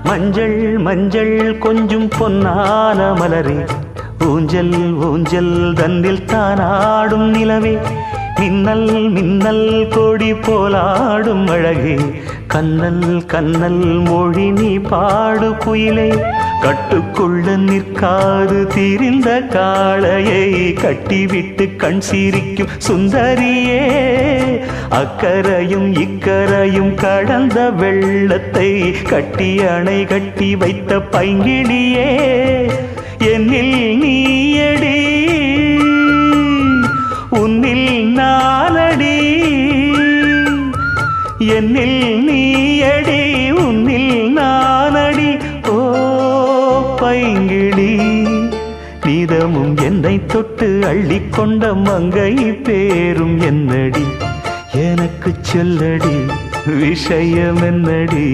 மஞ்சள் மஞ்சள் கொஞ்சம் பொன்னான மலரே, ஊஞ்சல் ஊஞ்சல் தன்னில் தானாடும் நிலவே, மின்னல் மின்னல் கொடி போலாடும் அழகே, கண்ணல் கண்ணல் மொழி நீ பாடு குயிலே, கட்டுக்குள்ள நிற்காது தீரிந்த காளையை கட்டிவிட்டு கண் சிரிக்கும் சுந்தரியே, அக்கரையும் இக்கரையும் கடந்த வெள்ளத்தை கட்டி அணை கட்டி வைத்த பைங்கிளியே, என்னில் நீயடி உன்னில் நானடி, என்னில் நீயடி உன்னில் நானடி. ஓ பைங்கிளி, நீதமும் என்னை தொட்டு அள்ளிக்கொண்ட மங்கை பேரும் என்னடி, எனக்கு சொல்லடி விஷயம் என்னடி.